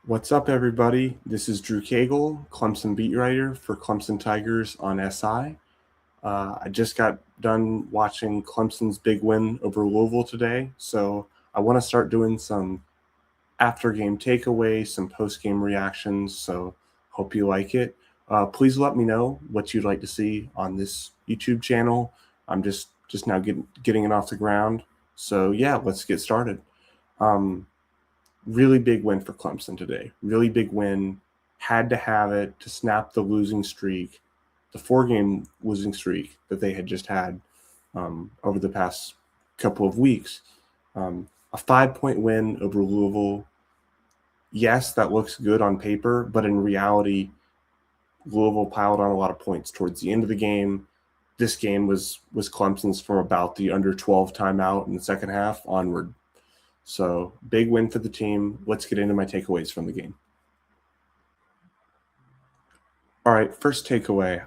What's up, everybody? This is Drew Cagle, Clemson beat writer for Clemson Tigers on SI. I just got done watching Clemson's big win over Louisville today, so I want to start doing some after-game takeaways, some post-game reactions. So hope you like it. Please let me know what you'd like to see on this YouTube channel. I'm just now getting it off the ground. So yeah, let's get started. Really big win for Clemson today. Really big win. Had to have it to snap the losing streak, the 4-game losing streak that they had just had over the past couple of weeks. A 5-point win over Louisville. Yes, that looks good on paper, but in reality, Louisville piled on a lot of points towards the end of the game. This game was Clemson's from about the under 12 timeout in the second half onward. So big win for the team. Let's get into my takeaways from the game. All right, first takeaway.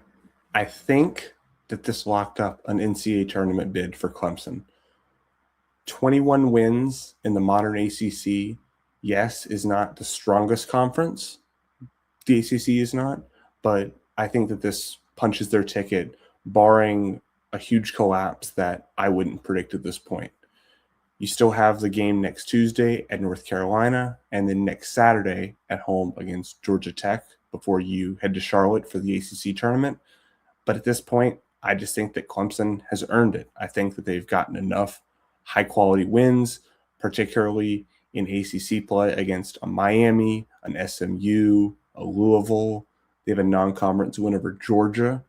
I think that this locked up an NCAA tournament bid for Clemson. 21 wins in the modern ACC, yes, is not the strongest conference. The ACC is not, but I think that this punches their ticket, barring a huge collapse that I wouldn't predict at this point. You still have the game next Tuesday at North Carolina, and then next Saturday at home against Georgia Tech before you head to Charlotte for the ACC tournament. But at this point, I just think that Clemson has earned it. I think that they've gotten enough high-quality wins, particularly in ACC play against a Miami, an SMU, a Louisville. They have a non-conference win over Georgia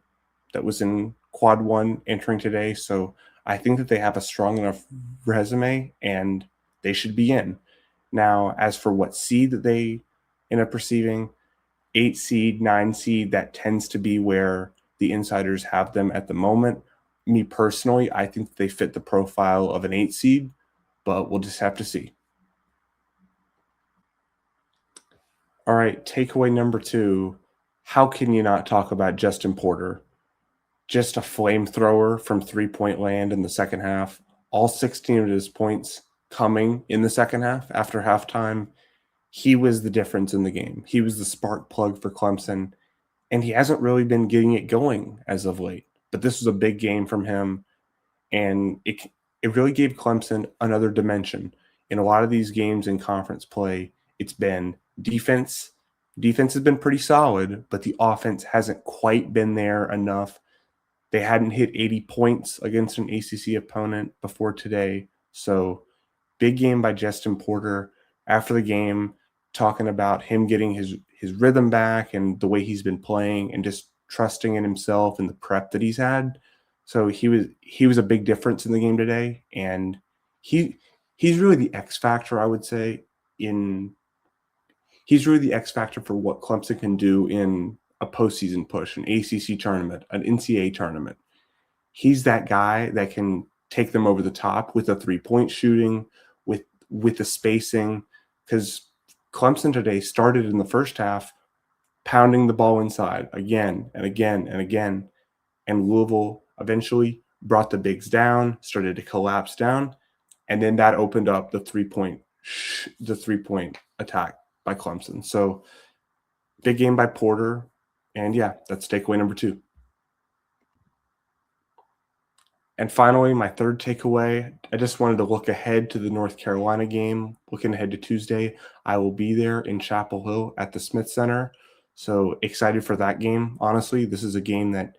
that was in Quad 1 entering today. So I think that they have a strong enough resume and they should be in. Now, as for what seed that they end up receiving, 8 seed, 9 seed, that tends to be where the insiders have them at the moment. Me personally, I think they fit the profile of an 8 seed, but we'll just have to see. All right, takeaway number 2. How can you not talk about Justin Porter? Just a flamethrower from three-point land in the second half. All 16 of his points coming in the second half after halftime. He was the difference in the game. He was the spark plug for Clemson, and he hasn't really been getting it going as of late. But this was a big game from him, and it really gave Clemson another dimension. In a lot of these games in conference play, it's been defense. Defense has been pretty solid, but the offense hasn't quite been there enough. They hadn't hit 80 points against an ACC opponent before today. So big game by Justin Porter. After the game, talking about him getting his rhythm back and the way he's been playing and just trusting in himself and the prep that he's had. So he was a big difference in the game today, and he's really the X factor, I would say. He's really the X factor for what Clemson can do in a postseason push, an ACC tournament, an NCAA tournament. He's that guy that can take them over the top with the 3-point shooting, with the spacing, because Clemson today started in the first half pounding the ball inside again and again and again, and Louisville eventually brought the bigs down, started to collapse down, and then that opened up the 3-point attack by Clemson. So big game by Porter, and yeah, that's takeaway number 2. And finally, my third takeaway, I just wanted to look ahead to the North Carolina game. Looking ahead to Tuesday, I will be there in Chapel Hill at the Smith Center. So excited for that game. Honestly, this is a game that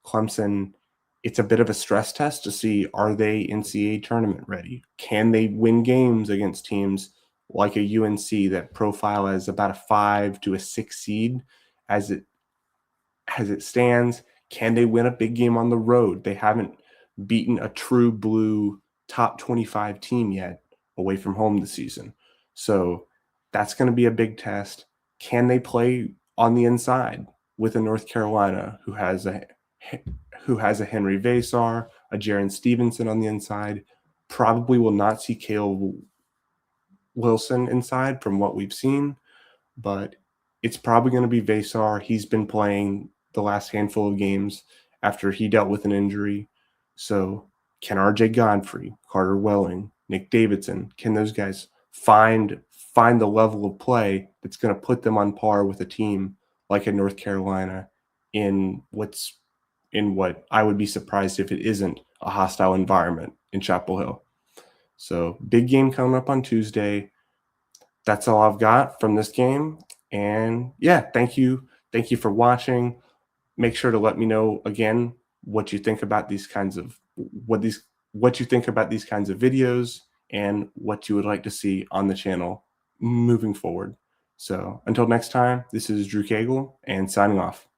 Clemson, it's a bit of a stress test to see, are they NCAA tournament ready? Can they win games against teams like a UNC that profile as about a 5 to a 6 seed as it stands? Can they win a big game on the road? They haven't beaten a true blue top 25 team yet away from home this season. So that's going to be a big test. Can they play on the inside with a North Carolina who has a Henry Vasar, a Jaron Stevenson on the inside? Probably will not see Cagle Wilson inside from what we've seen, but it's probably going to be Vasar. He's been playing the last handful of games after he dealt with an injury. So can RJ Godfrey, Carter Welling, Nick Davidson, can those guys find find the level of play that's going to put them on par with a team like in North Carolina in what I would be surprised if it isn't a hostile environment in Chapel Hill. So big game coming up on Tuesday. That's all I've got from this game. And yeah, thank you. Thank you for watching. Make sure to let me know again what you think about these kinds of videos and what you would like to see on the channel moving forward. So until next time, this is Drew Cagle and signing off.